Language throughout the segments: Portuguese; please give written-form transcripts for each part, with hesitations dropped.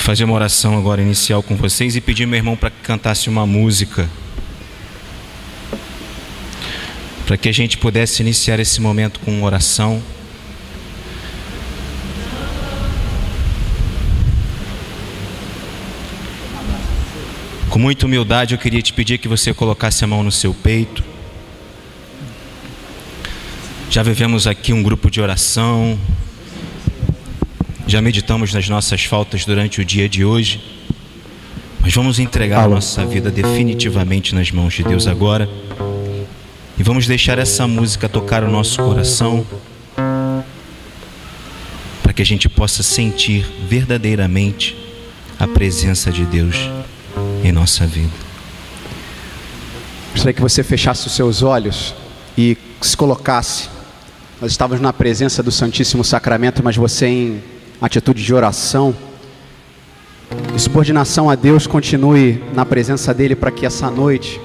fazer uma oração agora inicial com vocês e pedir meu irmão para que cantasse uma música, para que a gente pudesse iniciar esse momento com oração. Com muita humildade eu queria te pedir que você colocasse a mão no seu peito. Já vivemos aqui um grupo de oração, já meditamos nas nossas faltas durante o dia de hoje, mas vamos entregar a nossa vida definitivamente nas mãos de Deus agora e vamos deixar essa música tocar o nosso coração para que a gente possa sentir verdadeiramente a presença de Deus em nossa vida. Gostaria que você fechasse os seus olhos e se colocasse. Nós estávamos na presença do Santíssimo Sacramento, mas você em atitude de oração e subordinação a Deus, continue na presença dEle para que essa noite,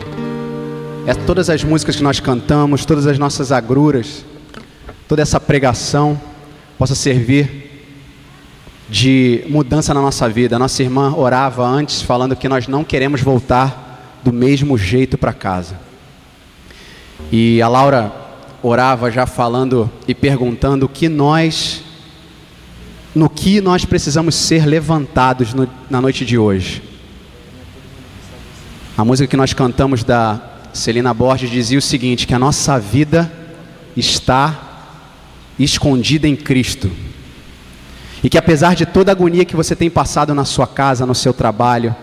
todas as músicas que nós cantamos, todas as nossas agruras, toda essa pregação possa servir de mudança na nossa vida. A nossa irmã orava antes falando que nós não queremos voltar do mesmo jeito para casa. E a Laura orava já falando e perguntando no que nós precisamos ser levantados na noite de hoje. A música que nós cantamos da Celina Borges dizia o seguinte, que a nossa vida está escondida em Cristo. E que apesar de toda a agonia que você tem passado na sua casa, no seu trabalho,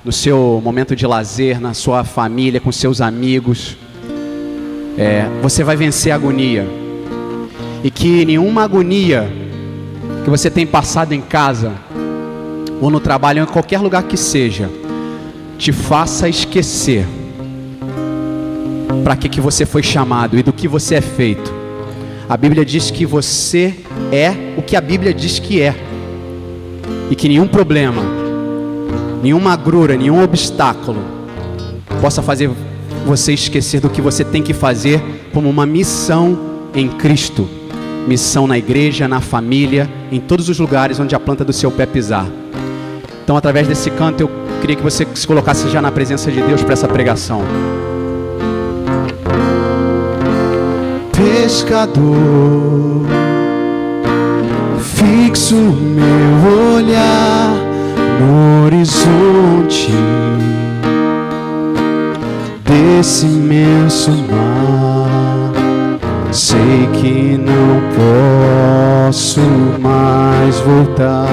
no seu momento de lazer, na sua família, com seus amigos, você vai vencer a agonia. E que nenhuma agonia que você tem passado em casa, ou no trabalho, ou em qualquer lugar que seja, te faça esquecer para que você foi chamado e do que você é feito. A Bíblia diz que você é o que a Bíblia diz que é. E que nenhum problema, nenhuma agrura, nenhum obstáculo possa fazer você esquecer do que você tem que fazer como uma missão em Cristo. Missão na igreja, na família, em todos os lugares onde a planta do seu pé pisar. Então, através desse canto, eu queria que você se colocasse já na presença de Deus para essa pregação. Pescador, fixo meu olhar no horizonte desse imenso mar. Sei que não posso mais voltar.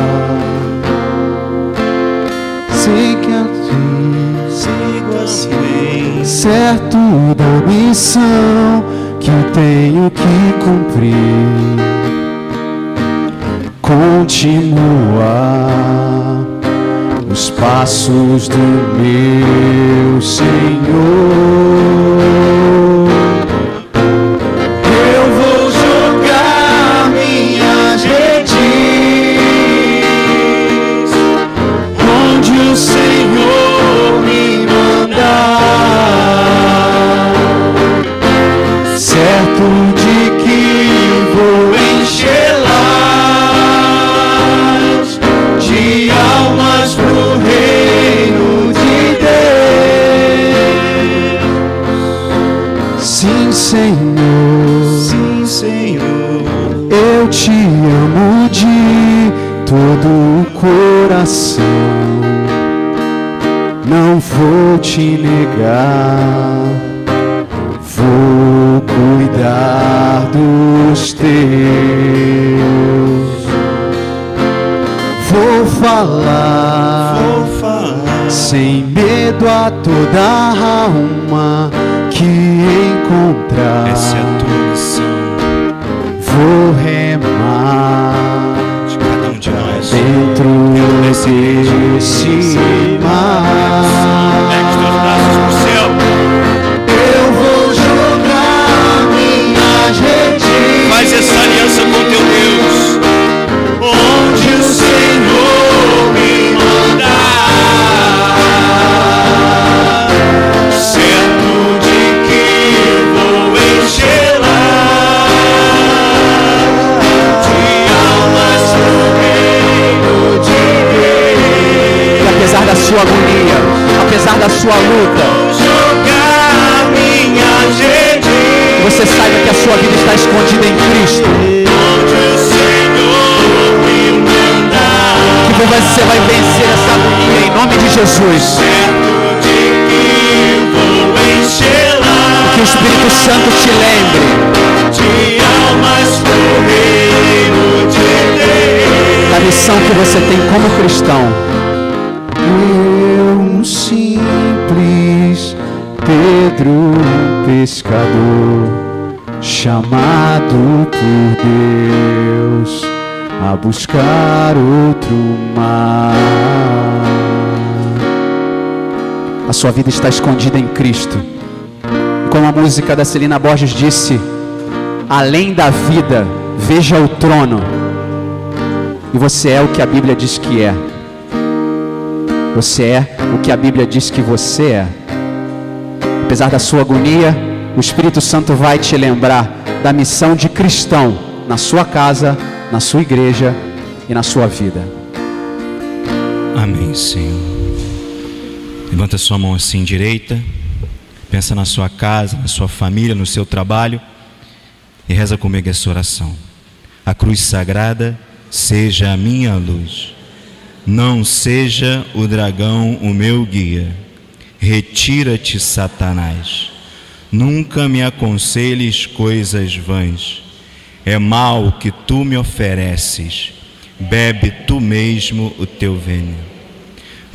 Sei que assim sigo assim, certo da missão que eu tenho que cumprir, continuar os passos do meu Senhor. Eu vou jogar minhas redes onde o Senhor me mandar, certo de que vou enchê-las de almas pro reino de Deus. Sim, Senhor, sim, Senhor, eu te amo de todo o coração, não vou te negar, vou cuidar dos teus, vou falar sem medo a toda alma que encontrar. Essa é a tua missão. Vou remar de cada um de nós dentro desse mar. Pegue os teus braços pro céu. Eu vou jogar minhas redes. Faz essa aliança com teu Deus. Onde o Senhor me mandar, certo de que vou enchê-la de almas pro reino de Deus. sua agonia, apesar da sua luta, você saiba que a sua vida está escondida em Cristo. Que você vai vencer essa agonia em nome de Jesus. Que o Espírito Santo te lembre da missão que você tem como cristão. Eu, um simples Pedro, pescador, chamado por Deus a buscar outro mar. A sua vida está escondida em Cristo. Como a música da Celina Borges disse, além da vida, veja o trono. E você é o que a Bíblia diz que é. Você é o que a Bíblia diz que você é. Apesar da sua agonia, o Espírito Santo vai te lembrar da missão de cristão na sua casa, na sua igreja e na sua vida. Amém, Senhor. Levanta sua mão assim direita. Pensa na sua casa, na sua família, no seu trabalho e reza comigo essa oração. A cruz sagrada seja a minha luz, não seja o dragão o meu guia. Retira-te, Satanás, nunca me aconselhes coisas vãs. É mal que tu me ofereces, bebe tu mesmo o teu veneno.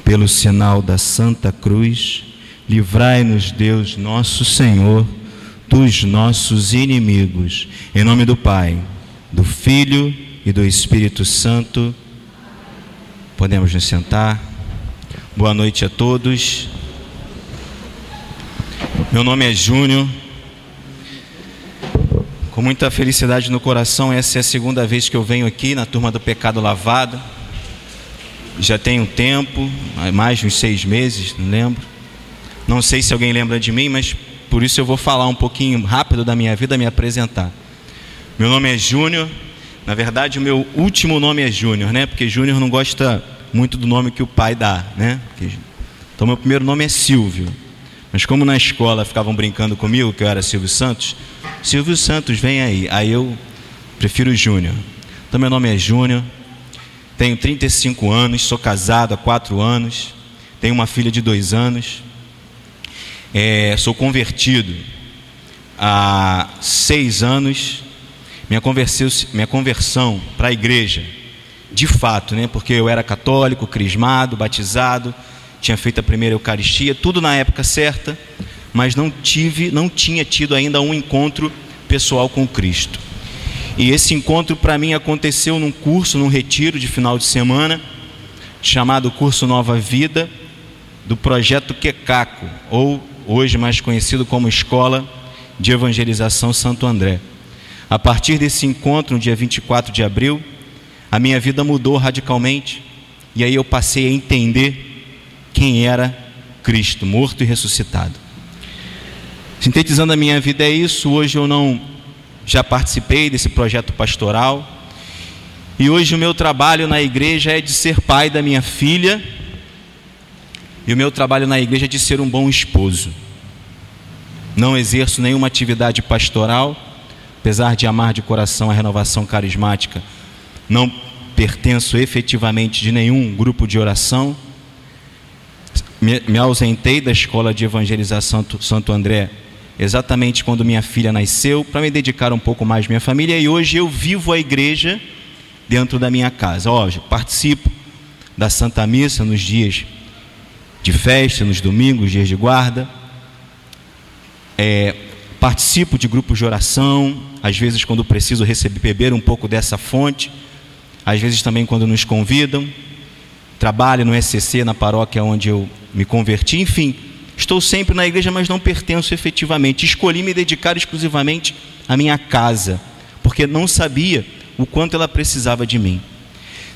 Pelo sinal da Santa Cruz, livrai-nos, Deus nosso Senhor, dos nossos inimigos. Em nome do Pai, do Filho e do Espírito Santo. Podemos nos sentar. Boa noite a todos. Meu nome é Júnior. Com muita felicidade no coração, essa é a segunda vez que eu venho aqui na turma do Pecado Lavado. Já tem um tempo, mais de uns 6 meses, não lembro. Não sei se alguém lembra de mim, mas por isso eu vou falar um pouquinho rápido da minha vida, me apresentar. Meu nome é Júnior. Na verdade, o meu último nome é Júnior, né? Porque Júnior não gosta muito do nome que o pai dá, né? Então, meu primeiro nome é Silvio. Mas como na escola ficavam brincando comigo, que eu era Silvio Santos, vem aí. Aí eu prefiro Júnior. Então, meu nome é Júnior. Tenho 35 anos, sou casado há 4 anos. Tenho uma filha de 2 anos. Sou convertido há 6 anos. Minha conversão para a igreja, de fato, né? Porque eu era católico, crismado, batizado, tinha feito a primeira Eucaristia, tudo na época certa, mas não tinha tido ainda um encontro pessoal com Cristo. E esse encontro para mim aconteceu num curso, num retiro de final de semana, chamado Curso Nova Vida, do Projeto Quecaco, ou hoje mais conhecido como Escola de Evangelização Santo André. A partir desse encontro, no dia 24 de abril, a minha vida mudou radicalmente, e aí eu passei a entender quem era Cristo, morto e ressuscitado. Sintetizando a minha vida é isso. Hoje eu já participei desse projeto pastoral, e hoje o meu trabalho na igreja é de ser pai da minha filha, e o meu trabalho na igreja é de ser um bom esposo. Não exerço nenhuma atividade pastoral, apesar de amar de coração a renovação carismática. Não pertenço efetivamente de nenhum grupo de oração. Me ausentei da escola de evangelização Santo André exatamente quando minha filha nasceu, para me dedicar um pouco mais à minha família, e hoje eu vivo a igreja dentro da minha casa. Participo da Santa Missa nos dias de festa, nos domingos, dias de guarda. Participo de grupos de oração, às vezes quando preciso beber um pouco dessa fonte, às vezes também quando nos convidam. Trabalho no SCC, na paróquia onde eu me converti. Enfim, estou sempre na igreja, mas não pertenço efetivamente. Escolhi me dedicar exclusivamente à minha casa, porque não sabia o quanto ela precisava de mim.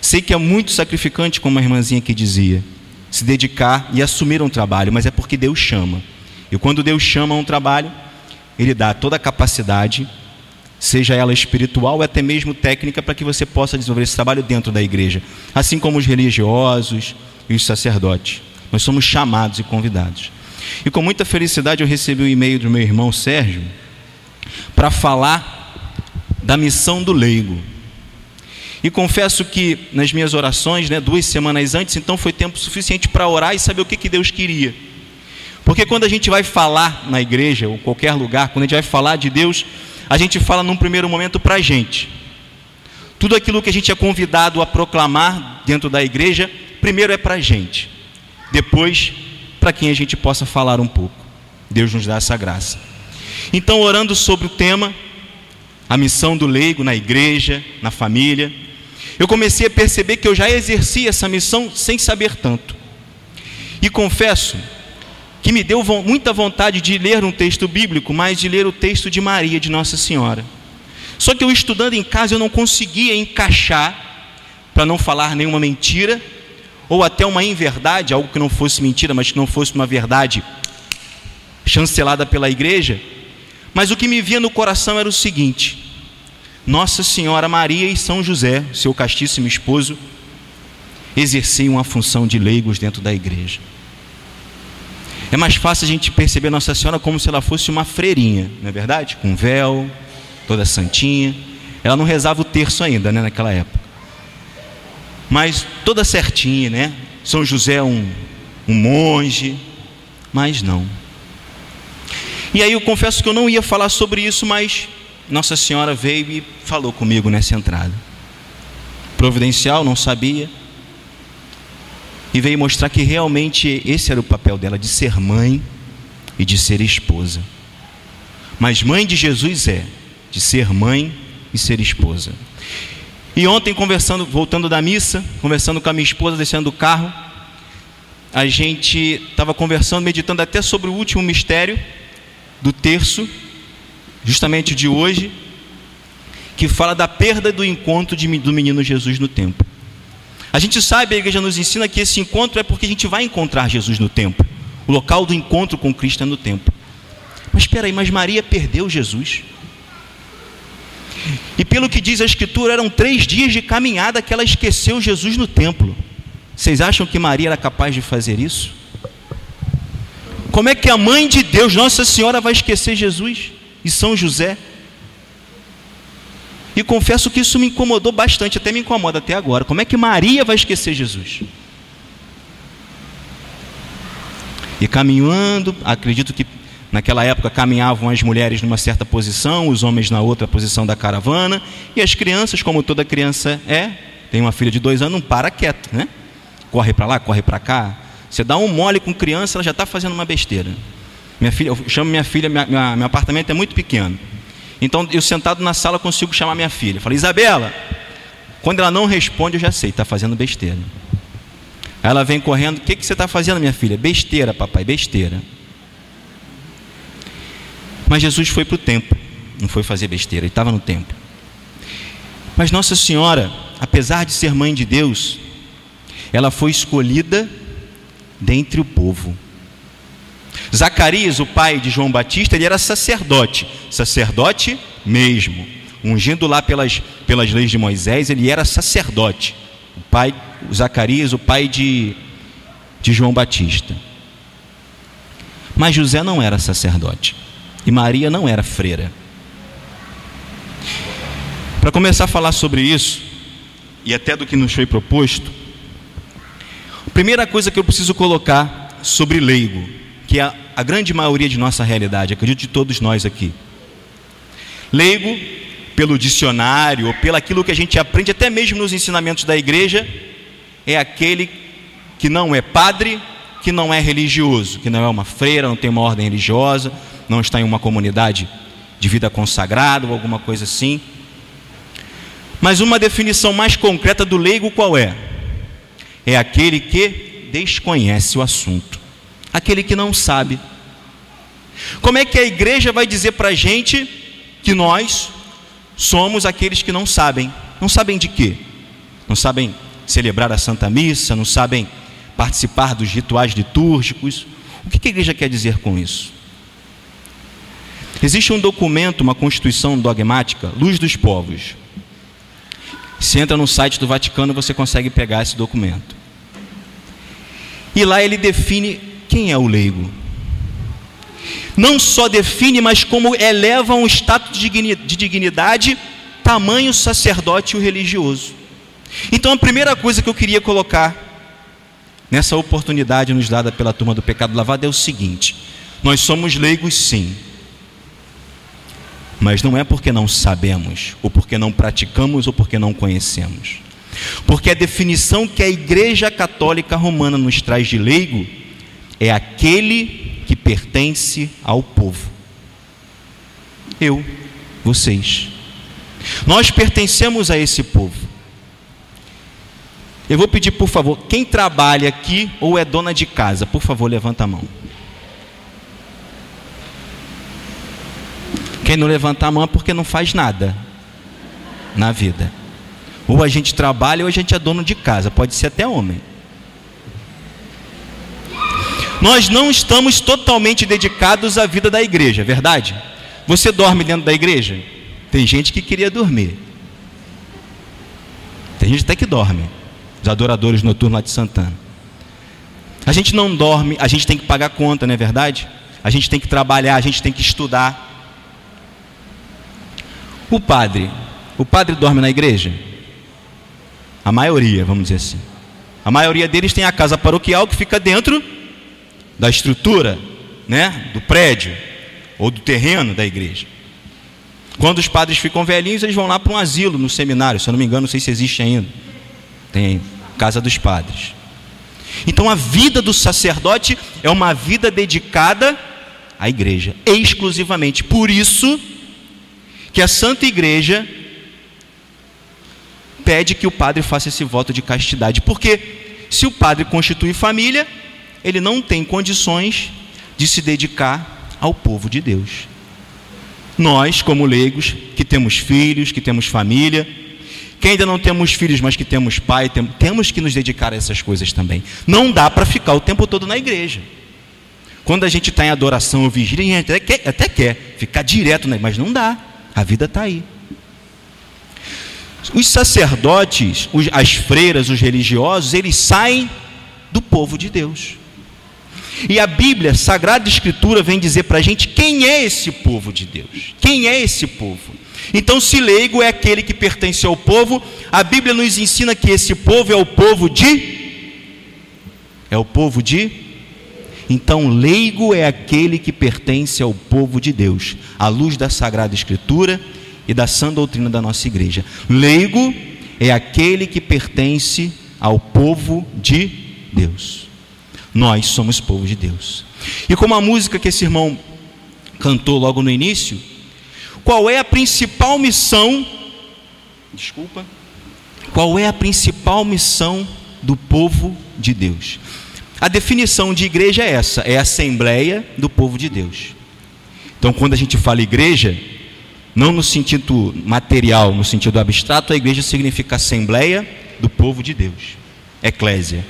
Sei que é muito sacrificante, como a irmãzinha aqui dizia, se dedicar e assumir um trabalho, mas é porque Deus chama. E quando Deus chama um trabalho, Ele dá toda a capacidade, seja ela espiritual ou até mesmo técnica, para que você possa desenvolver esse trabalho dentro da igreja, assim como os religiosos e os sacerdotes. Nós somos chamados e convidados. E com muita felicidade eu recebi o e-mail do meu irmão Sérgio para falar da missão do leigo. E confesso que nas minhas orações, 2 semanas antes, então foi tempo suficiente para orar e saber o que Deus queria. Porque quando a gente vai falar na igreja ou qualquer lugar, quando a gente vai falar de Deus, a gente fala num primeiro momento para a gente. Tudo aquilo que a gente é convidado a proclamar dentro da igreja, primeiro é para a gente. Depois, para quem a gente possa falar um pouco. Deus nos dá essa graça. Então, orando sobre o tema, a missão do leigo na igreja, na família, eu comecei a perceber que eu já exercia essa missão sem saber tanto. E confesso que me deu muita vontade de ler um texto bíblico, mas de ler o texto de Maria, de Nossa Senhora. Só que eu estudando em casa, eu não conseguia encaixar, para não falar nenhuma mentira, ou até uma inverdade, algo que não fosse mentira, mas que não fosse uma verdade chancelada pela igreja. Mas o que me via no coração era o seguinte: Nossa Senhora Maria e São José, seu castíssimo esposo, exerciam a função de leigos dentro da igreja. É mais fácil a gente perceber Nossa Senhora como se ela fosse uma freirinha, não é verdade? Com véu, toda santinha. Ela não rezava o terço ainda, naquela época. Mas toda certinha, São José um monge, mas não. E aí eu confesso que eu não ia falar sobre isso, mas Nossa Senhora veio e falou comigo nessa entrada. Providencial, não sabia. E veio mostrar que realmente esse era o papel dela, de ser mãe e de ser esposa. Mas mãe de Jesus de ser mãe e ser esposa. E ontem voltando da missa, conversando com a minha esposa, descendo do carro, a gente estava conversando, meditando até sobre o último mistério do terço, justamente de hoje, que fala da perda do encontro do menino Jesus no templo. A gente sabe, a igreja nos ensina que esse encontro é porque a gente vai encontrar Jesus no templo. O local do encontro com Cristo é no templo. Mas espera aí, mas Maria perdeu Jesus? E pelo que diz a Escritura, eram 3 dias de caminhada que ela esqueceu Jesus no templo. Vocês acham que Maria era capaz de fazer isso? Como é que a mãe de Deus, Nossa Senhora, vai esquecer Jesus e São José? E confesso que isso me incomodou bastante, até me incomoda até agora. Como é que Maria vai esquecer Jesus? E caminhando, acredito que naquela época caminhavam as mulheres numa certa posição, os homens na outra posição da caravana, e as crianças, como toda criança tem uma filha de 2 anos, não para quieto, Corre para lá, corre para cá. Você dá um mole com criança, ela já está fazendo uma besteira. Eu chamo minha filha, meu apartamento é muito pequeno. Então eu sentado na sala consigo chamar minha filha. Falei, Isabela. Quando ela não responde, eu já sei, está fazendo besteira. Aí ela vem correndo, o que você está fazendo, minha filha? Besteira, papai, besteira. Mas Jesus foi para o templo, não foi fazer besteira, ele estava no templo. Mas Nossa Senhora, apesar de ser mãe de Deus, ela foi escolhida dentre o povo. Zacarias, o pai de João Batista, ele era sacerdote mesmo, ungindo lá pelas leis de Moisés, ele era sacerdote. Zacarias, o pai de João Batista. Mas José não era sacerdote e Maria não era freira. Para começar a falar sobre isso, e até do que nos foi proposto, a primeira coisa que eu preciso colocar sobre leigo, que é a grande maioria de nossa realidade, acredito de todos nós aqui. Leigo, pelo dicionário, ou pelo aquilo que a gente aprende, até mesmo nos ensinamentos da igreja, é aquele que não é padre, que não é religioso, que não é uma freira, não tem uma ordem religiosa, não está em uma comunidade de vida consagrada ou alguma coisa assim. Mas uma definição mais concreta do leigo qual é? É aquele que desconhece o assunto, aquele que não sabe. Como é que a igreja vai dizer para a gente que nós somos aqueles que não sabem? Não sabem de quê? Não sabem celebrar a Santa Missa, não sabem participar dos rituais litúrgicos. O que a igreja quer dizer com isso? Existe um documento, uma constituição dogmática, Luz dos Povos. Se entra no site do Vaticano, você consegue pegar esse documento. E lá ele define quem é o leigo. Não só define, mas como eleva a um status de dignidade tamanho sacerdote e o religioso. Então a primeira coisa que eu queria colocar nessa oportunidade nos dada pela turma do Pecado Lavado é o seguinte: nós somos leigos sim, mas não é porque não sabemos, ou porque não praticamos, ou porque não conhecemos. Porque a definição que a Igreja Católica Romana nos traz de leigo é aquele que pertence ao povo. Eu, vocês. Nós pertencemos a esse povo. Eu vou pedir, por favor, quem trabalha aqui ou é dona de casa, por favor, levanta a mão. Quem não levanta a mão é porque não faz nada na vida. Ou a gente trabalha ou a gente é dono de casa, pode ser até homem. Nós não estamos totalmente dedicados à vida da igreja, é verdade? Você dorme dentro da igreja? Tem gente que queria dormir. Tem gente até que dorme. Os adoradores noturnos lá de Santana. A gente não dorme, a gente tem que pagar conta, não é verdade? A gente tem que trabalhar, a gente tem que estudar. O padre dorme na igreja? A maioria, vamos dizer assim. A maioria deles tem a casa paroquial que fica dentro da estrutura, né, do prédio ou do terreno da igreja. Quando os padres ficam velhinhos, eles vão lá para um asilo, no seminário, se eu não me engano, não sei se existe ainda. Tem casa dos padres. Então a vida do sacerdote é uma vida dedicada à igreja, exclusivamente. Por isso que a Santa Igreja pede que o padre faça esse voto de castidade, porque se o padre constitui família, ele não tem condições de se dedicar ao povo de Deus. Nós, como leigos, que temos filhos, que temos família, que ainda não temos filhos, mas que temos pai, temos que nos dedicar a essas coisas também. Não dá para ficar o tempo todo na igreja. Quando a gente está em adoração ou vigília, a gente até quer ficar direto, mas não dá, a vida está aí. Os sacerdotes, as freiras, os religiosos, eles saem do povo de Deus. E a Bíblia, a Sagrada Escritura, vem dizer para a gente quem é esse povo de Deus. Quem é esse povo? Então, se leigo é aquele que pertence ao povo, a Bíblia nos ensina que esse povo é o povo de... Então, leigo é aquele que pertence ao povo de Deus, à luz da Sagrada Escritura e da sã doutrina da nossa igreja. Leigo é aquele que pertence ao povo de Deus. Nós somos povo de Deus. E como a música que esse irmão cantou logo no início, qual é a principal missão? Qual é a principal missão do povo de Deus? A definição de igreja é essa, é a assembleia do povo de Deus. Então, quando a gente fala igreja, não no sentido material, no sentido abstrato, a igreja significa assembleia do povo de Deus, eclésia.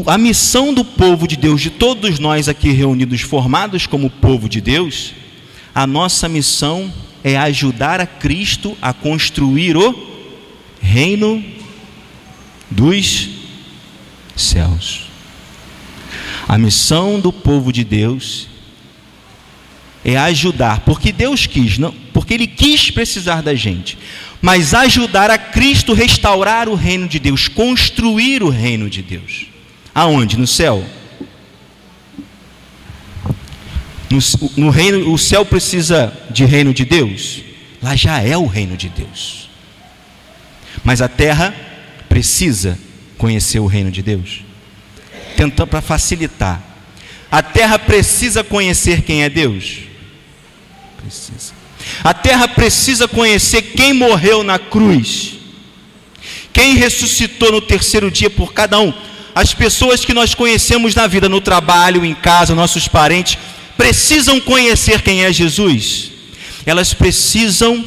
A missão do povo de Deus, de todos nós aqui reunidos, formados como povo de Deus, a nossa missão é ajudar a Cristo a construir o reino dos céus. A missão do povo de Deus é ajudar, porque Deus quis, não, porque Ele quis precisar da gente, mas ajudar a Cristo restaurar o reino de Deus, construir o reino de Deus. Aonde? No céu? No reino, o céu precisa de reino de Deus? Lá já é o reino de Deus. Mas a terra precisa conhecer o reino de Deus. Tentando para facilitar. A terra precisa conhecer quem é Deus? Precisa. A terra precisa conhecer quem morreu na cruz, quem ressuscitou no terceiro dia por cada um. As pessoas que nós conhecemos na vida, no trabalho, em casa, nossos parentes, precisam conhecer quem é Jesus. Elas precisam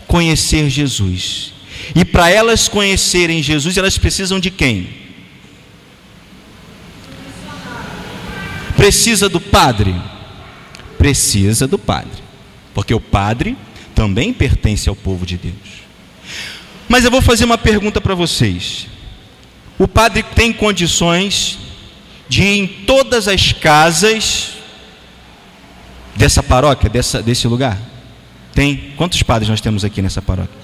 conhecer Jesus. E para elas conhecerem Jesus, elas precisam de quem? Precisa do padre? Precisa do padre, porque o padre também pertence ao povo de Deus. Mas eu vou fazer uma pergunta para vocês. o padre tem condições de ir em todas as casas dessa paróquia, desse lugar? Tem? Quantos padres nós temos aqui nessa paróquia?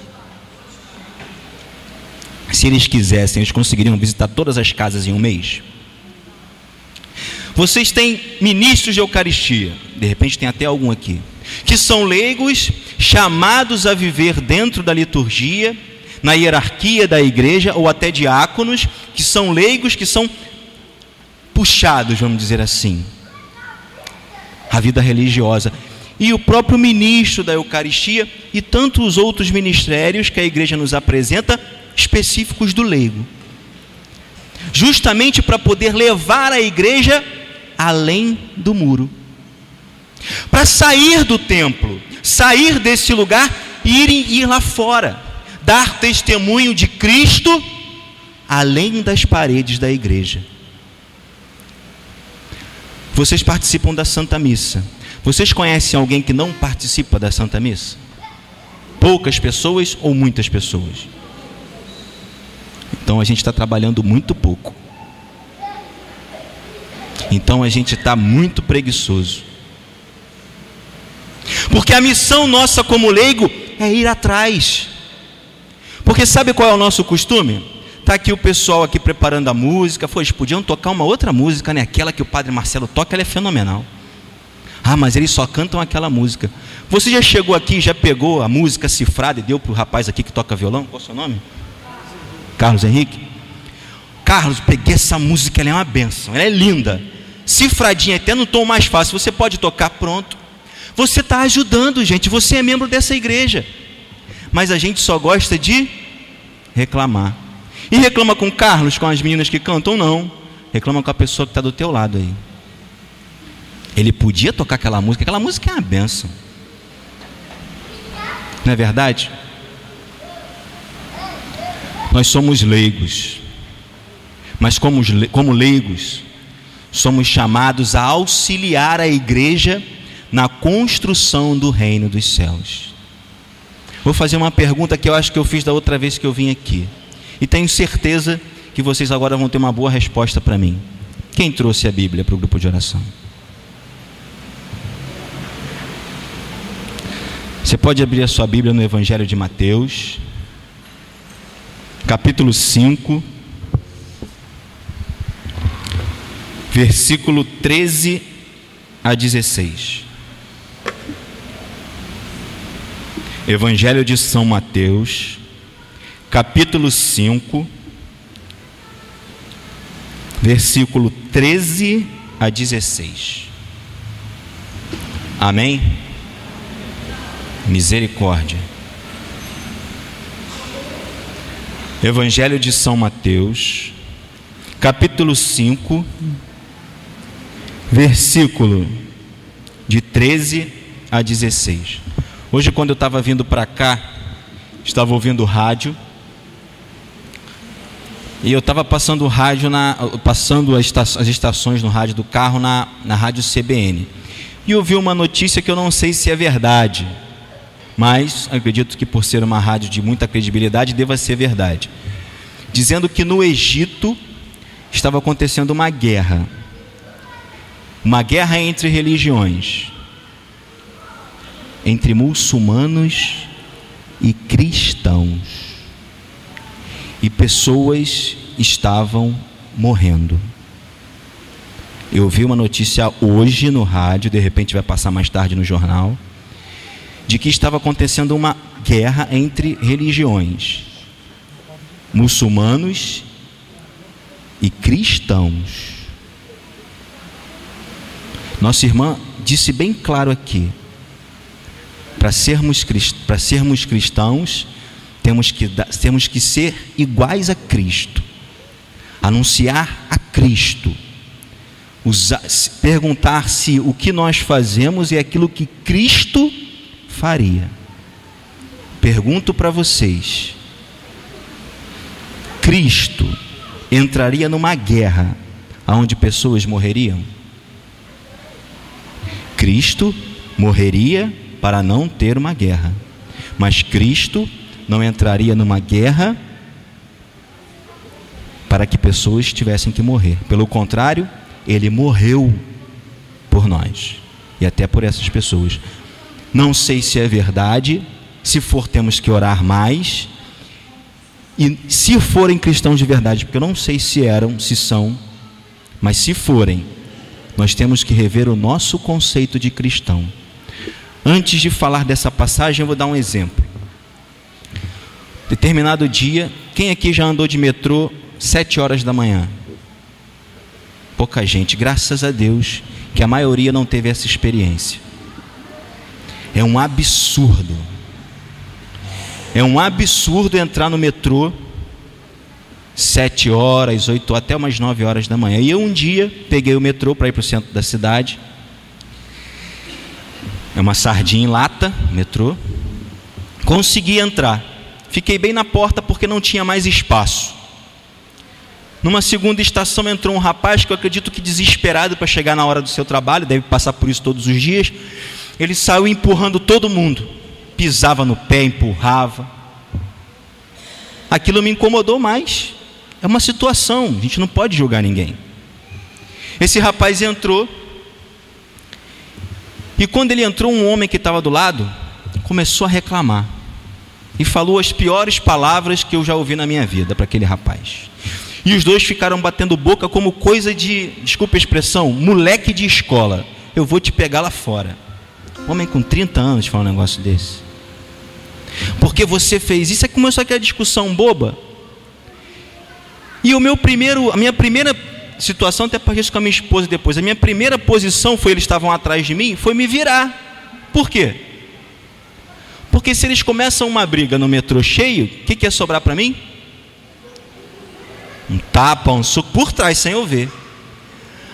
Se eles quisessem, eles conseguiriam visitar todas as casas em um mês? Vocês têm ministros de Eucaristia, de repente tem até algum aqui, que são leigos, chamados a viver dentro da liturgia, na hierarquia da igreja, ou até diáconos, que são leigos, que são puxados, vamos dizer assim, a vida religiosa. E o próprio ministro da Eucaristia e tantos outros ministérios que a igreja nos apresenta, específicos do leigo, justamente para poder levar a igreja além do muro, para sair do templo, sair desse lugar e ir lá fora, dar testemunho de Cristo além das paredes da igreja. Vocês participam da Santa Missa. Vocês conhecem alguém que não participa da Santa Missa? Poucas pessoas ou muitas pessoas? Então a gente está trabalhando muito pouco. Então a gente está muito preguiçoso. Porque a missão nossa como leigo é ir atrás. Porque sabe qual é o nosso costume? Está aqui o pessoal aqui preparando a música. Eles podiam tocar uma outra música, né? Aquela que o Padre Marcelo toca, ela é fenomenal. Ah, mas eles só cantam aquela música. Você já chegou aqui, já pegou a música cifrada e deu para o rapaz aqui que toca violão? Qual é o seu nome? Carlos Henrique. Carlos, peguei essa música, ela é uma bênção, ela é linda, cifradinha, até no tom mais fácil, você pode tocar, pronto. Você está ajudando, gente, você é membro dessa igreja. Mas a gente só gosta de reclamar. E reclama com Carlos, com as meninas que cantam? Não. Reclama com a pessoa que está do teu lado aí. Ele podia tocar aquela música é uma bênção. Não é verdade? Nós somos leigos, mas como leigos, somos chamados a auxiliar a igreja na construção do reino dos céus. Vou fazer uma pergunta que eu acho que eu fiz da outra vez que eu vim aqui, e tenho certeza que vocês agora vão ter uma boa resposta para mim. Quem trouxe a Bíblia para o grupo de oração? Você pode abrir a sua Bíblia no Evangelho de Mateus, capítulo 5, versículo 13 a 16. Evangelho de São Mateus, capítulo 5, versículo 13 a 16. Amém? Misericórdia. Evangelho de São Mateus, capítulo 5, versículo de 13 a 16. Hoje, quando eu estava vindo para cá, estava ouvindo rádio, e eu estava passando o rádio, as estações no rádio do carro na rádio CBN, e ouvi uma notícia que eu não sei se é verdade, mas acredito que por ser uma rádio de muita credibilidade deva ser verdade, dizendo que no Egito estava acontecendo uma guerra entre religiões, entre muçulmanos e cristãos, e pessoas estavam morrendo. Eu vi uma notícia hoje no rádio, de repente vai passar mais tarde no jornal, de que estava acontecendo uma guerra entre religiões, muçulmanos e cristãos. Nossa irmã disse bem claro aqui: para sermos cristãos, temos que ser iguais a Cristo, anunciar a Cristo, perguntar se o que nós fazemos é aquilo que Cristo faria. Pergunto para vocês: Cristo entraria numa guerra onde pessoas morreriam? Cristo morreria para não ter uma guerra, mas Cristo não entraria numa guerra para que pessoas tivessem que morrer. Pelo contrário, ele morreu por nós e até por essas pessoas. Não sei se é verdade. Se for, temos que orar mais. E se forem cristãos de verdade, porque eu não sei se eram, se são, mas se forem, nós temos que rever o nosso conceito de cristão. Antes de falar dessa passagem, eu vou dar um exemplo. Determinado dia, quem aqui já andou de metrô 7 horas da manhã? Pouca gente, graças a Deus que a maioria não teve essa experiência. É um absurdo. É um absurdo entrar no metrô 7 horas, 8, até umas 9 horas da manhã. E eu um dia peguei o metrô para ir para o centro da cidade. É uma sardinha em lata, metrô. Consegui entrar. Fiquei bem na porta porque não tinha mais espaço. Numa segunda estação entrou um rapaz que eu acredito que desesperado para chegar na hora do seu trabalho, deve passar por isso todos os dias. Ele saiu empurrando todo mundo. Pisava no pé, empurrava. Aquilo me incomodou mais. É uma situação, a gente não pode julgar ninguém. Esse rapaz entrou, e quando ele entrou, um homem que estava do lado começou a reclamar e falou as piores palavras que eu já ouvi na minha vida para aquele rapaz. E os dois ficaram batendo boca como coisa de, desculpa a expressão, moleque de escola. Eu vou te pegar lá fora. Homem com 30 anos fala um negócio desse. Porque você fez isso. Aí começou aquela discussão boba. E a minha primeira situação, até para isso com a minha esposa depois, a minha primeira posição foi, eles estavam atrás de mim, foi me virar. Por quê? Porque se eles começam uma briga no metrô cheio, o que ia sobrar para mim? Um tapa, um soco por trás, sem eu ver.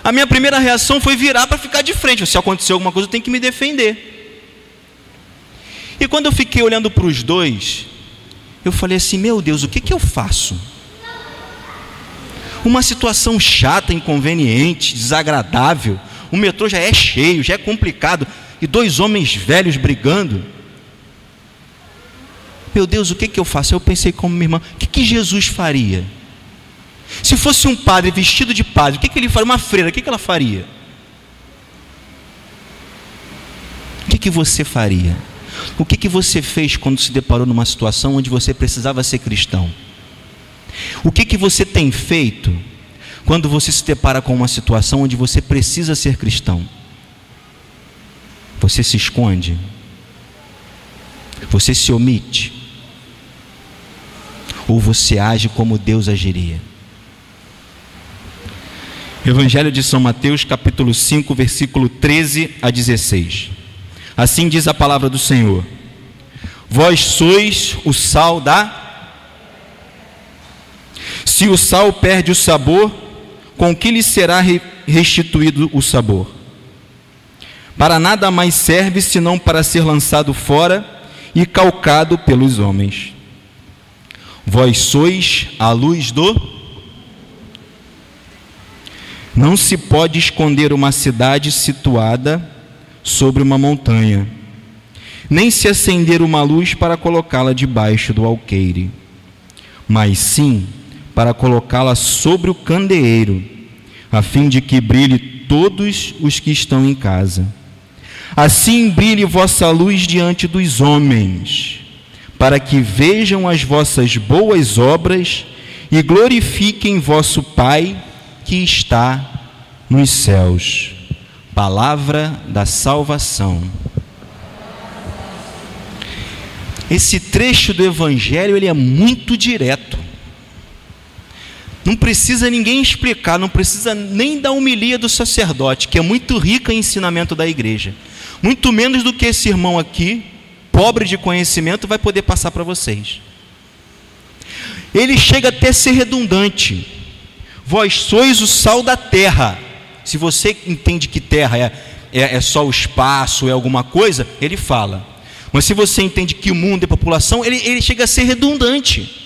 A minha primeira reação foi virar para ficar de frente. Se acontecer alguma coisa, eu tenho que me defender. E quando eu fiquei olhando para os dois, eu falei assim, meu Deus, o que eu faço? Uma situação chata, inconveniente, desagradável. O metrô já é cheio, já é complicado. E 2 homens velhos brigando. Meu Deus, o que eu faço? Eu pensei como minha irmã, o que Jesus faria? Se fosse um padre vestido de padre, o que ele faria? Uma freira, o que ela faria? O que você faria? O que você fez quando se deparou numa situação onde você precisava ser cristão? O que você tem feito quando você se depara com uma situação onde você precisa ser cristão? Você se esconde? Você se omite? Ou você age como Deus agiria? Evangelho de São Mateus, capítulo 5, versículo 13 a 16. Assim diz a palavra do Senhor: vós sois o sal da... Se o sal perde o sabor, com que lhe será restituído o sabor? Para nada mais serve, senão para ser lançado fora e calcado pelos homens. Vós sois a luz do... Não se pode esconder uma cidade situada sobre uma montanha, nem se acender uma luz para colocá-la debaixo do alqueire, mas sim para colocá-la sobre o candeeiro, a fim de que brilhe todos os que estão em casa. Assim brilhe vossa luz diante dos homens, para que vejam as vossas boas obras e glorifiquem vosso Pai que está nos céus. Palavra da salvação. Esse trecho do Evangelho, ele é muito direto. Não precisa ninguém explicar, não precisa nem da homilia do sacerdote, que é muito rica em ensinamento da igreja. Muito menos do que esse irmão aqui, pobre de conhecimento, vai poder passar para vocês. Ele chega até a ser redundante. Vós sois o sal da terra. Se você entende que terra é só o espaço, é alguma coisa, ele fala. Mas se você entende que o mundo é população, ele chega a ser redundante,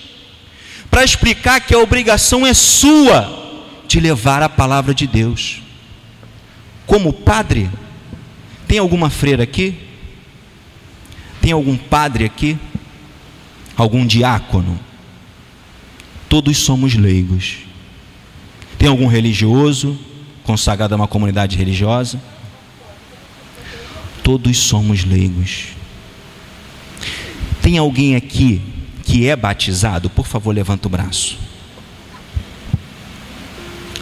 para explicar que a obrigação é sua de levar a palavra de Deus. Como padre, tem alguma freira aqui? Tem algum padre aqui? Algum diácono? Todos somos leigos. Tem algum religioso consagrado a uma comunidade religiosa? Todos somos leigos. Tem alguém aqui que é batizado? Por favor, levanta o braço.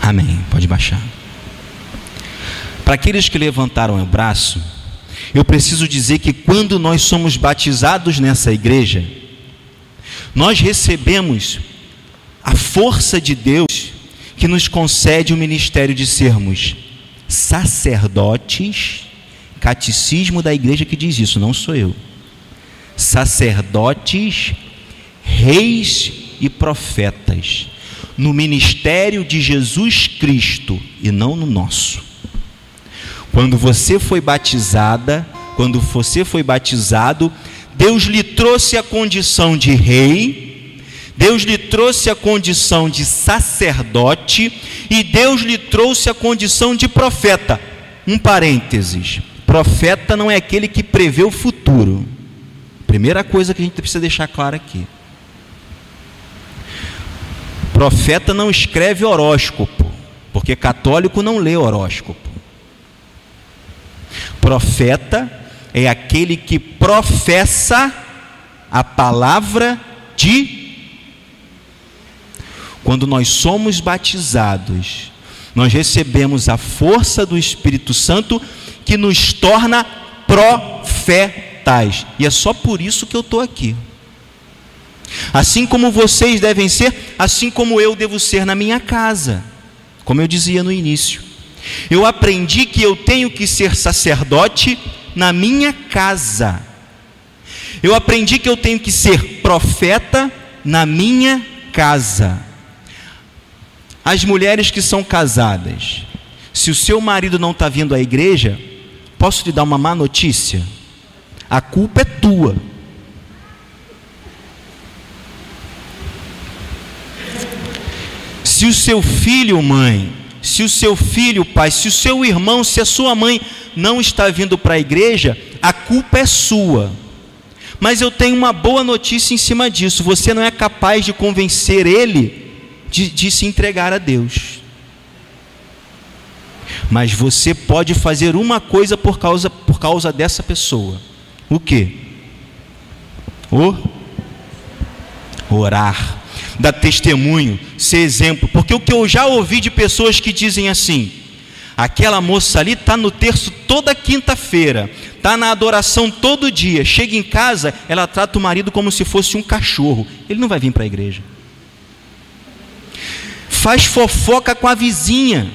Amém. Pode baixar. Para aqueles que levantaram o braço, eu preciso dizer que quando nós somos batizados nessa igreja, nós recebemos a força de Deus que nos concede o ministério de sermos sacerdotes. Catecismo da igreja que diz isso, não sou eu. Sacerdotes, reis e profetas, no ministério de Jesus Cristo e não no nosso. Quando você foi batizada, quando você foi batizado, Deus lhe trouxe a condição de rei, Deus lhe trouxe a condição de sacerdote e Deus lhe trouxe a condição de profeta. Um parênteses: profeta não é aquele que prevê o futuro. Primeira coisa que a gente precisa deixar claro aqui. Profeta não escreve horóscopo, porque católico não lê horóscopo. Profeta é aquele que professa a palavra de... Quando nós somos batizados, nós recebemos a força do Espírito Santo que nos torna profetas. E é só por isso que eu estou aqui. Assim como vocês devem ser, assim como eu devo ser na minha casa. Como eu dizia no início, eu aprendi que eu tenho que ser sacerdote na minha casa. Eu aprendi que eu tenho que ser profeta na minha casa. As mulheres que são casadas, se o seu marido não está vindo à igreja, posso te dar uma má notícia? A culpa é tua. Se o seu filho, mãe, se o seu filho, pai, se o seu irmão, se a sua mãe não está vindo para a igreja, a culpa é sua. Mas eu tenho uma boa notícia em cima disso: você não é capaz de convencer ele de se entregar a Deus. Mas você pode fazer uma coisa por causa dessa pessoa. O quê? Orar, dar testemunho, ser exemplo. Porque o que eu já ouvi de pessoas que dizem assim: aquela moça ali está no terço toda quinta-feira, está na adoração todo dia, chega em casa, ela trata o marido como se fosse um cachorro, ele não vai vir para a igreja. Faz fofoca com a vizinha,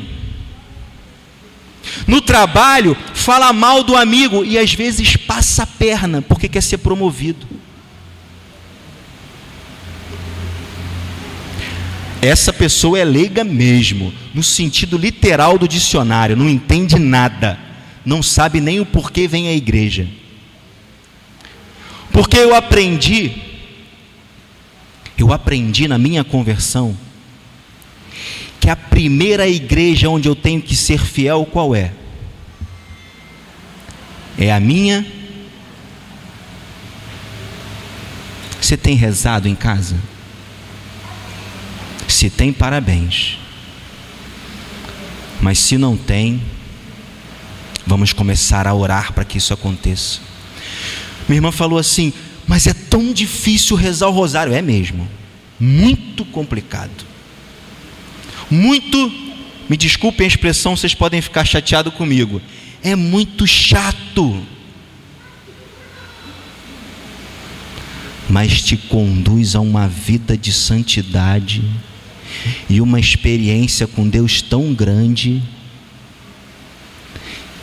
no trabalho fala mal do amigo e às vezes passa a perna porque quer ser promovido. Essa pessoa é leiga mesmo, no sentido literal do dicionário, não entende nada, não sabe nem o porquê vem à igreja. Porque eu aprendi na minha conversão que a primeira igreja onde eu tenho que ser fiel, qual é? É a minha. Você tem rezado em casa? Se tem, parabéns. Mas se não tem, vamos começar a orar para que isso aconteça. Minha irmã falou assim: mas é tão difícil rezar o rosário. É mesmo, muito complicado. Muito, me desculpem a expressão, vocês podem ficar chateados comigo, é muito chato, mas te conduz a uma vida de santidade e uma experiência com Deus tão grande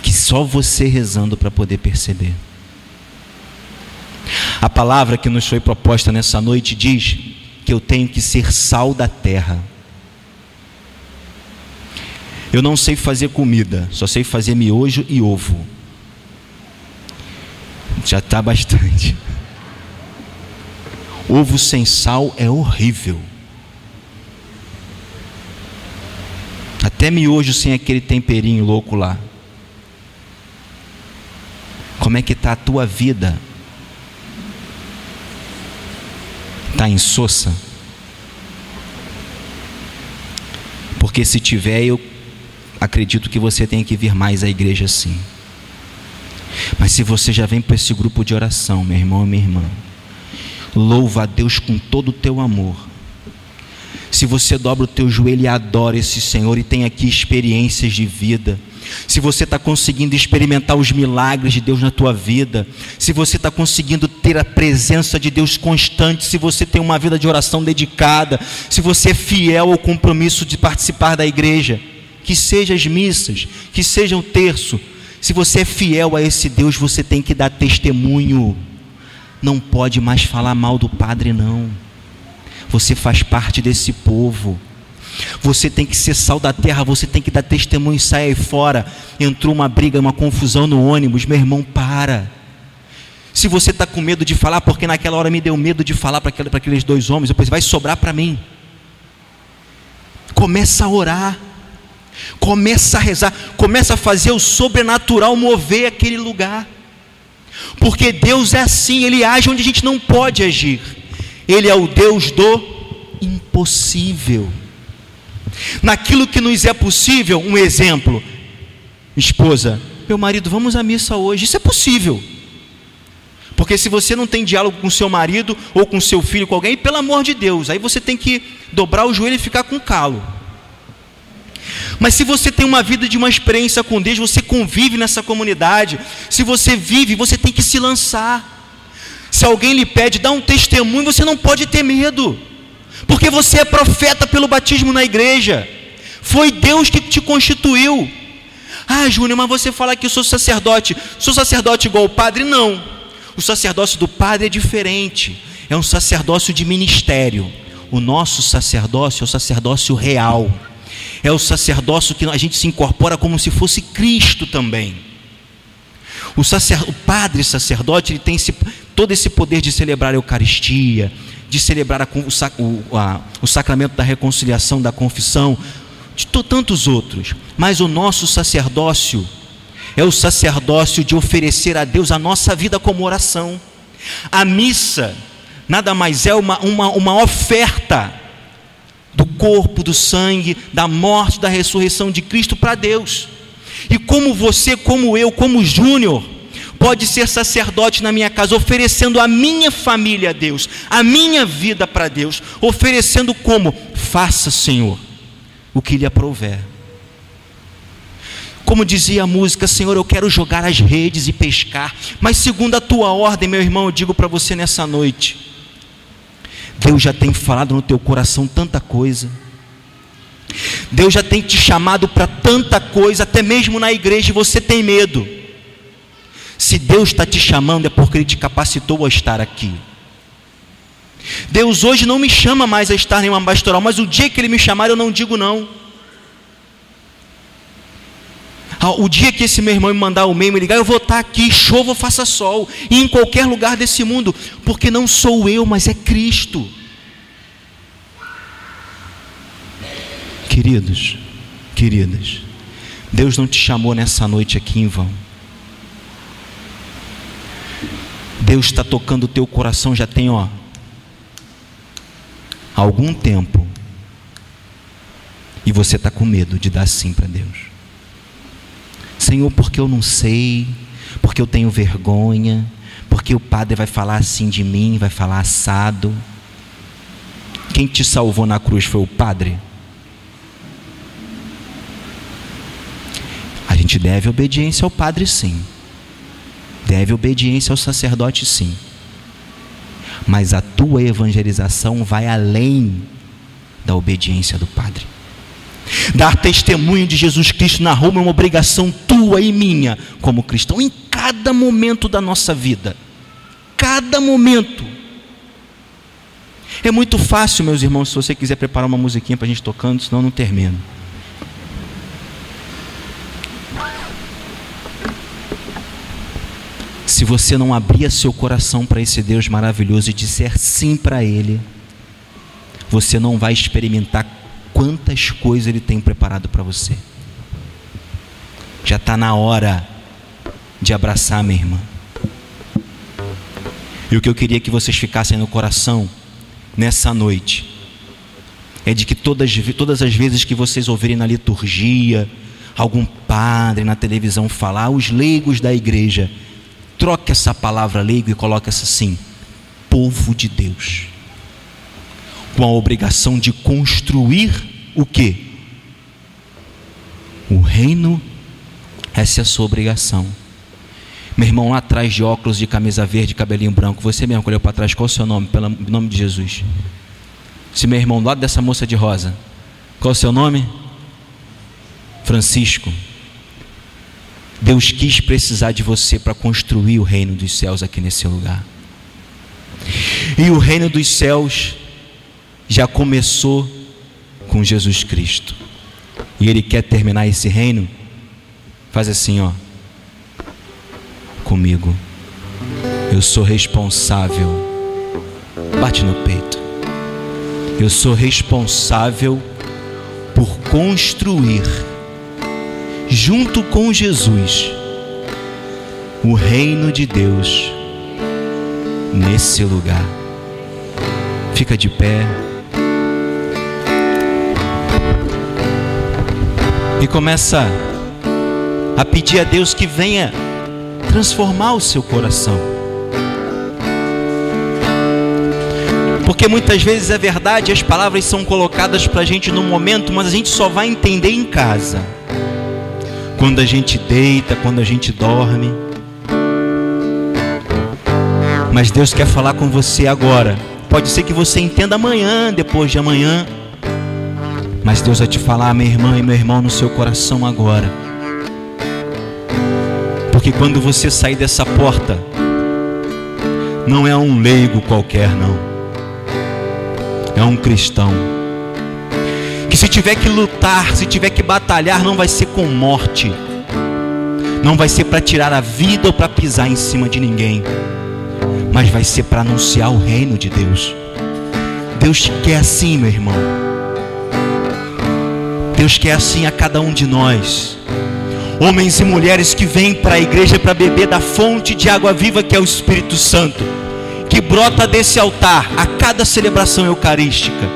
que só você rezando para poder perceber. A palavra que nos foi proposta nessa noite diz que eu tenho que ser sal da terra. Eu não sei fazer comida, só sei fazer miojo e ovo. Já está bastante. Ovo sem sal é horrível. Até miojo sem aquele temperinho louco lá. Como é que está a tua vida? Está insossa? Porque Porque se tiver, eu acredito que você tenha que vir mais à igreja sim. Mas se você já vem para esse grupo de oração, meu irmão e minha irmã, louva a Deus com todo o teu amor. Se você dobra o teu joelho e adora esse Senhor e tem aqui experiências de vida, se você está conseguindo experimentar os milagres de Deus na tua vida, se você está conseguindo ter a presença de Deus constante, se você tem uma vida de oração dedicada, se você é fiel ao compromisso de participar da igreja, que seja as missas, que seja o terço, se você é fiel a esse Deus, você tem que dar testemunho. Não pode mais falar mal do padre, não. Você faz parte desse povo. Você tem que ser sal da terra, você tem que dar testemunho e sair aí fora. Entrou uma briga, uma confusão no ônibus, meu irmão, para. Se você está com medo de falar, porque naquela hora me deu medo de falar para aqueles dois homens, depois vai sobrar para mim. Começa a orar, começa a rezar, começa a fazer o sobrenatural mover aquele lugar. Porque Deus é assim, Ele age onde a gente não pode agir. Ele é o Deus do impossível. Naquilo que nos é possível, um exemplo: esposa, meu marido, vamos à missa hoje. Isso é possível. Porque se você não tem diálogo com seu marido, ou com seu filho, com alguém, pelo amor de Deus, aí você tem que dobrar o joelho e ficar com calo. Mas se você tem uma vida de uma experiência com Deus, você convive nessa comunidade, se você vive, você tem que se lançar. Se alguém lhe pede, dá um testemunho, você não pode ter medo, porque você é profeta pelo batismo na igreja. Foi Deus que te constituiu. Ah, Júnior, mas você fala que eu sou sacerdote igual o padre? Não, o sacerdócio do padre é diferente, é um sacerdócio de ministério. O nosso sacerdócio é o sacerdócio real, é o sacerdócio que a gente se incorpora como se fosse Cristo também. O padre sacerdote, ele tem todo esse poder de celebrar a Eucaristia, de celebrar o sacramento da reconciliação, da confissão, de tantos outros. Mas o nosso sacerdócio é o sacerdócio de oferecer a Deus a nossa vida como oração. A missa nada mais é uma oferta do corpo, do sangue, da morte, da ressurreição de Cristo para Deus. E como você, como eu, como Júnior, pode ser sacerdote na minha casa, oferecendo a minha família a Deus, a minha vida para Deus, oferecendo como? Faça, Senhor, o que lhe aprouver. Como dizia a música, Senhor, eu quero jogar as redes e pescar, mas segundo a tua ordem, meu irmão, eu digo para você nessa noite, Deus já tem falado no teu coração tanta coisa, Deus já tem te chamado para tanta coisa, até mesmo na igreja, e você tem medo. Se Deus está te chamando, é porque Ele te capacitou a estar aqui. Deus hoje não me chama mais a estar em uma pastoral, mas o dia que Ele me chamar, eu não digo não. O dia que esse meu irmão me mandar o e-mail, me ligar, eu vou estar aqui, chova ou faça sol, e em qualquer lugar desse mundo, porque não sou eu, mas é Cristo. Queridos, queridas, Deus não te chamou nessa noite aqui em vão. Deus está tocando o teu coração já tem algum tempo, e você está com medo de dar sim para Deus. Senhor, porque eu não sei, porque eu tenho vergonha, porque o padre vai falar assim de mim, vai falar assado. Quem te salvou na cruz foi o padre? A gente deve obediência ao padre, sim. Deve obediência ao sacerdote, sim. Mas a tua evangelização vai além da obediência do padre. Dar testemunho de Jesus Cristo na rua é uma obrigação tua e minha como cristão, em cada momento da nossa vida. Cada momento. É muito fácil, meus irmãos, se você quiser preparar uma musiquinha para a gente tocando, senão eu não termino. Se você não abrir seu coração para esse Deus maravilhoso e disser sim para Ele, você não vai experimentar quantas coisas Ele tem preparado para você. Já está na hora de abraçar, minha irmã. E o que eu queria que vocês ficassem no coração nessa noite é de que todas as vezes que vocês ouvirem na liturgia algum padre na televisão falar, os leigos da igreja, troque essa palavra leigo e coloque essa assim: povo de Deus, com a obrigação de construir o quê? O reino. Essa é a sua obrigação. Meu irmão lá atrás, de óculos, de camisa verde, cabelinho branco, você mesmo que olhou para trás, qual é o seu nome? Pelo nome de Jesus. Esse meu irmão do lado dessa moça de rosa, qual é o seu nome? Francisco. Deus quis precisar de você para construir o reino dos céus aqui nesse lugar. E o reino dos céus já começou com Jesus Cristo. E Ele quer terminar esse reino. Faz assim, ó, comigo. Eu sou responsável. Bate no peito. Eu sou responsável por construir, junto com Jesus, o reino de Deus nesse lugar. Fica de pé e começa a pedir a Deus que venha transformar o seu coração. Porque muitas vezes é verdade, as palavras são colocadas para a gente no momento, mas a gente só vai entender em casa, quando a gente deita, quando a gente dorme. Mas Deus quer falar com você agora. Pode ser que você entenda amanhã, depois de amanhã, mas Deus vai te falar, minha irmã e meu irmão, no seu coração agora. Porque quando você sair dessa porta, não é um leigo qualquer, não. É um cristão que, se tiver que lutar, se tiver que batalhar, não vai ser com morte, não vai ser para tirar a vida ou para pisar em cima de ninguém, mas vai ser para anunciar o reino de Deus. Deus quer assim, meu irmão. Deus quer assim a cada um de nós. Homens e mulheres que vêm para a igreja para beber da fonte de água viva que é o Espírito Santo, que brota desse altar a cada celebração eucarística.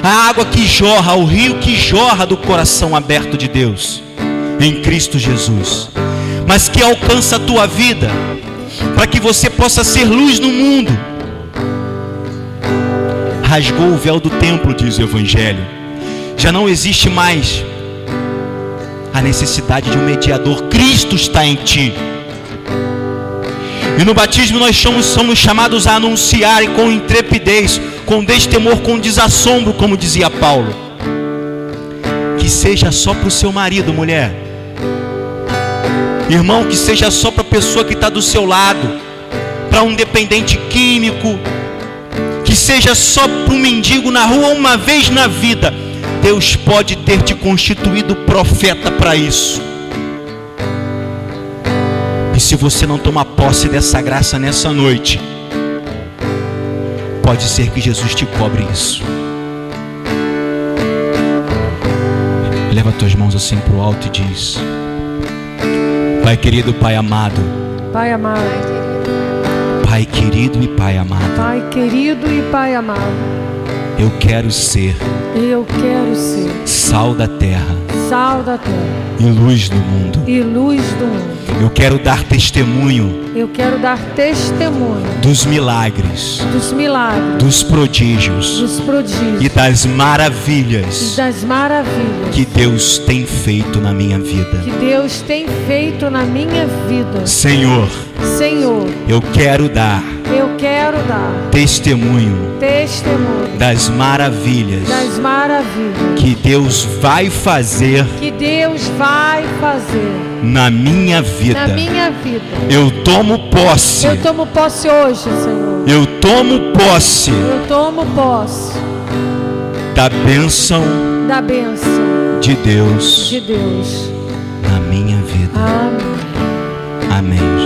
A água que jorra, o rio que jorra do coração aberto de Deus em Cristo Jesus, mas que alcança a tua vida para que você possa ser luz no mundo. Rasgou o véu do templo, diz o Evangelho. Já não existe mais a necessidade de um mediador. Cristo está em ti. E no batismo nós somos chamados a anunciar, e com intrepidez, com destemor, com desassombro, como dizia Paulo. Que seja só para o seu marido, mulher. Irmão, que seja só para a pessoa que está do seu lado, para um dependente químico, que seja só para um mendigo na rua uma vez na vida. Deus pode ter te constituído profeta para isso. E se você não tomar posse dessa graça nessa noite, pode ser que Jesus te cobre isso. Leva tuas mãos assim para o alto e diz: Pai querido, Pai amado, Pai amado, Pai querido e Pai amado, Pai querido e Pai amado, eu quero ser sal da terra, sal da terra e luz do mundo. e luz do mundo. Eu quero dar testemunho Eu quero dar testemunho dos milagres, dos milagres, dos prodígios dos prodígios e das e maravilhas das maravilhas que Deus tem feito na minha vida. que Deus tem feito na minha vida. Senhor, Senhor, eu quero dar eu quero dar testemunho testemunho das maravilhas das maravilhas que Deus vai fazer que Deus vai fazer na minha vida. na minha vida. Eu tomo posse. Eu tomo posse hoje, Senhor. Eu tomo posse Eu tomo posse da bênção da bênção de Deus de Deus. na minha vida. Amém. Amém.